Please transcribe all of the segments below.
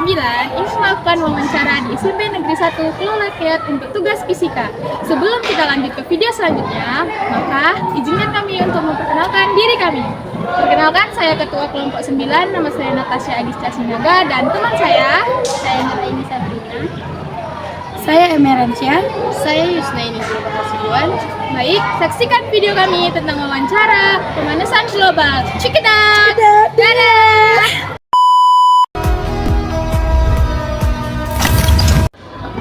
9 ini melakukan wawancara di SMP Negeri 1 Pulau Rakyat untuk tugas fisika. Sebelum kita lanjut ke video selanjutnya, maka izinkan kami untuk memperkenalkan diri kami. Perkenalkan, saya Ketua Kelompok 9, nama saya Natasha Agisca Sinaga, dan teman saya Nuraini Sabrina. Saya Emeransyah. Saya Yusnaini Hasibuan. Baik, saksikan video kami tentang wawancara pemanasan global. Check it out! Dadah!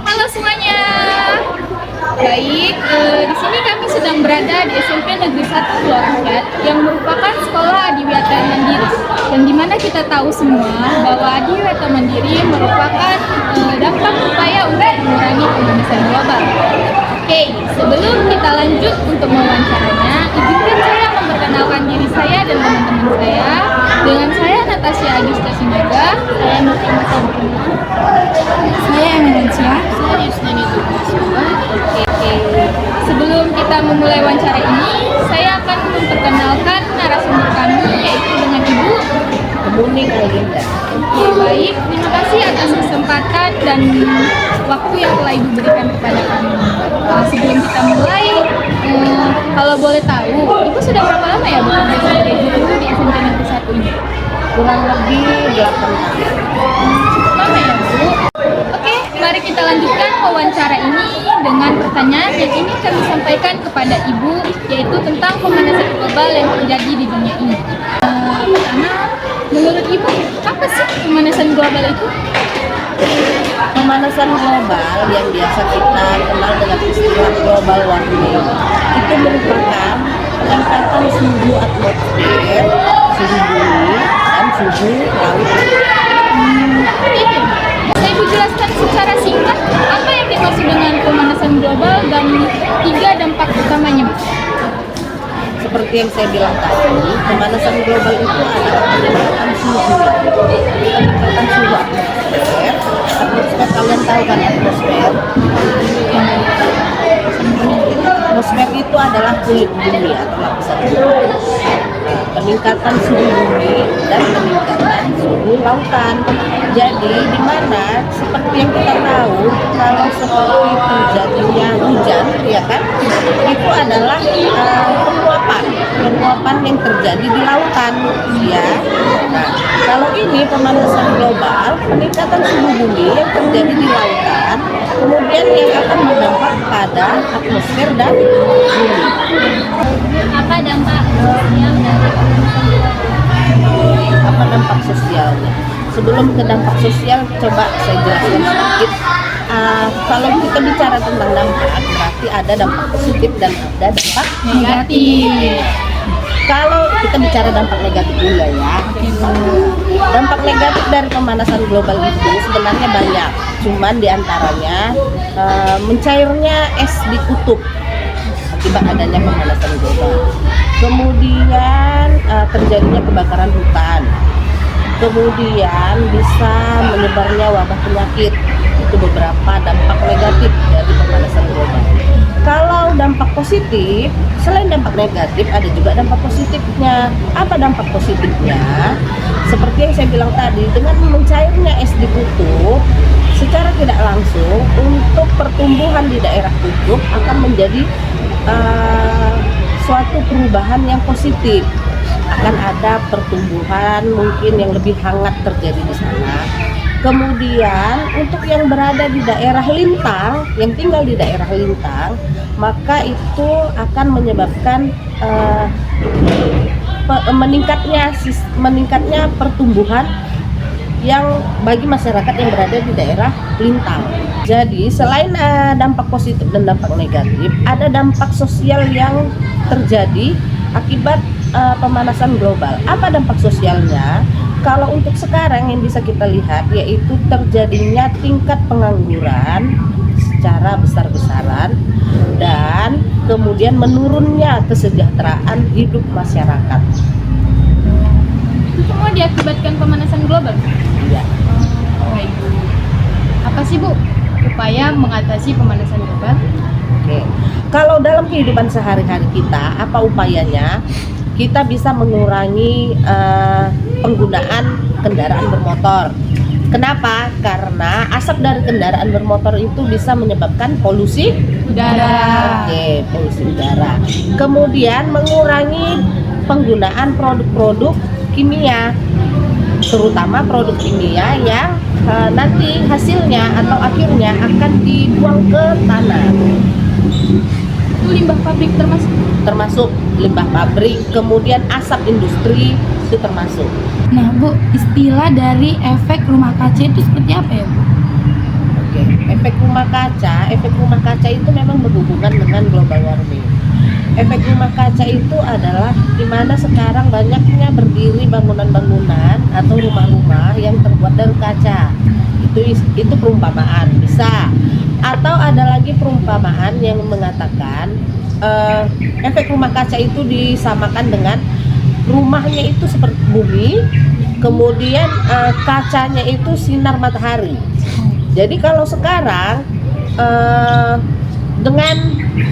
Halo semuanya. Baik, di sini kami sedang berada di SMP Negeri 1 Pulau Rakyat yang merupakan sekolah adiwiyata mandiri. Dan dimana kita tahu semua bahwa adiwiyata mandiri merupakan dampak upaya untuk mengurangi pemanasan global. Oke, sebelum kita lanjut untuk mewawancaranya, izinkan saya memperkenalkan diri saya dan teman-teman saya. Dengan saya Natasha Agisca Sinaga, saya Nuraini Sabrina. Saya Emeransyah. Saya Yusnaini Hasibuan. Oke. Sebelum kita memulai wawancara ini, saya akan memperkenalkan narasumber kami, yaitu dengan Ibu Kemuning Alinda. Oke, baik. Terima kasih atas kesempatan dan waktu yang telah Ibu berikan kepada kami. Sebelum kita mulai, kalau boleh tahu, Ibu sudah berapa lama ya bekerja sebagai guru di SMP Negeri 1 ini? Kurang lebih 8 tahun. Lama ya, Bu? Oke, mari kita lanjutkan wawancara ini dengan pertanyaan yang ingin kami sampaikan kepada Ibu, yaitu tentang pemanasan global yang terjadi di dunia ini. Pertama, menurut Ibu, apa sih pemanasan global itu? Pemanasan global yang biasa kita kenal dengan istilah global warming itu merupakan peningkatan suhu atmosfer, suhu bumi, dan suhu laut. Ini, bisa Ibu jelaskan secara singkat apa yang dimaksud dengan pemanasan global dan 3 dampak utamanya, Bu? Seperti yang saya bilang tadi, pemanasan global itu adalah peningkatan suhu atmosfer. Atmosfer, kalian tahu kan atmosfer? Atmosfer itu adalah kulit bumi atau lapisan bumi. Peningkatan suhu bumi dan peningkatan suhu lautan. Jadi di mana seperti yang kita tahu, kalau seperti terjadinya hujan, ya kan, itu adalah penguapan yang terjadi di lautan, ya. Nah, kalau ini pemanasan global, peningkatan suhu bumi yang terjadi di lautan, kemudian yang akan berdampak pada atmosfer dan bumi. Apa dampak sosial dari pemanasan global? Apa dampak sosialnya? Sebelum ke dampak sosial, coba saya jelaskan sedikit. Kalau kita bicara tentang dampak, berarti ada dampak positif dan ada dampak Negatif. Kalau kita bicara dampak negatif dulu ya. Dampak negatif dari pemanasan global itu sebenarnya banyak. Cuman diantaranya mencairnya es di kutub akibat adanya pemanasan global. Kemudian terjadinya kebakaran hutan. Kemudian bisa menyebarnya wabah penyakit. Itu beberapa dampak negatif dari pemanasan global. Kalau dampak positif, selain dampak negatif, ada juga dampak positifnya. Apa dampak positifnya? Seperti yang saya bilang tadi, dengan mencairnya es di kutub, secara tidak langsung untuk pertumbuhan di daerah kutub akan menjadi suatu perubahan yang positif. Akan ada pertumbuhan mungkin yang lebih hangat terjadi di sana. Kemudian untuk yang berada di daerah lintang, yang tinggal di daerah lintang, maka itu akan menyebabkan meningkatnya pertumbuhan yang bagi masyarakat yang berada di daerah lintang. Jadi selain dampak positif dan dampak negatif, ada dampak sosial yang terjadi akibat pemanasan global. Apa dampak sosialnya? Kalau untuk sekarang yang bisa kita lihat yaitu terjadinya tingkat pengangguran secara besar-besaran dan kemudian menurunnya kesejahteraan hidup masyarakat. Itu semua diakibatkan pemanasan global? Iya. Baik. Apa sih, Bu, upaya mengatasi pemanasan global? Oke. Kalau dalam kehidupan sehari-hari kita, apa upayanya? Kita bisa mengurangi penggunaan kendaraan bermotor. Kenapa? Karena asap dari kendaraan bermotor itu bisa menyebabkan polusi Udara. Oke, polusi udara. Kemudian mengurangi penggunaan produk-produk kimia, terutama produk kimia yang nanti hasilnya atau akhirnya akan dibuang ke tanah, Itu limbah pabrik termasuk limbah pabrik, kemudian asap industri itu termasuk. Nah, Bu, istilah dari efek rumah kaca itu seperti apa ya, Bu? Oke, efek rumah kaca itu memang berhubungan dengan global warming. Efek rumah kaca itu adalah di mana sekarang banyaknya berdiri bangunan-bangunan atau rumah-rumah yang terbuat dari kaca. Itu perumpamaan bisa. Atau ada lagi perumpamaan yang mengatakan efek rumah kaca itu disamakan dengan rumahnya itu seperti bumi, kemudian kacanya itu sinar matahari. Jadi kalau sekarang dengan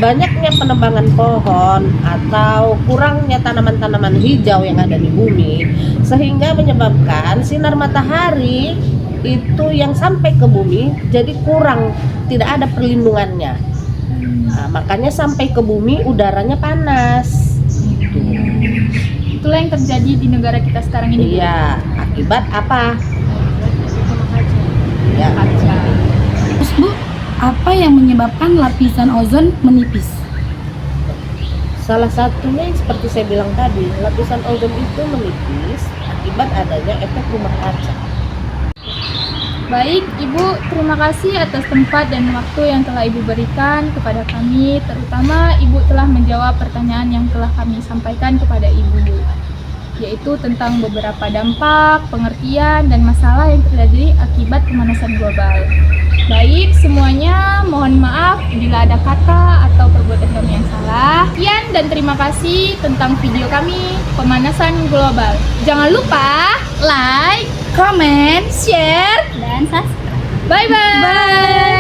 banyaknya penebangan pohon atau kurangnya tanaman-tanaman hijau yang ada di bumi, sehingga menyebabkan sinar matahari itu yang sampai ke bumi jadi kurang, tidak ada perlindungannya. Nah, makanya sampai ke bumi udaranya panas. Itulah yang terjadi di negara kita sekarang ini. Iya, akibat apa? Ya, Kaca. Terus, Bu, apa yang menyebabkan lapisan ozon menipis? salah satunya yang seperti saya bilang tadi, lapisan ozon itu menipis akibat adanya efek rumah kaca. Baik, Ibu, terima kasih atas tempat dan waktu yang telah Ibu berikan kepada kami, terutama Ibu telah menjawab pertanyaan yang telah kami sampaikan kepada Ibu, yaitu tentang beberapa dampak, pengertian, dan masalah yang terjadi akibat pemanasan global. Baik, semuanya mohon maaf bila ada kata atau perbuatan kami yang salah. Sekian dan terima kasih tentang video kami, pemanasan global. Jangan lupa like, Comment, share, dan subscribe. bye-bye! Bye.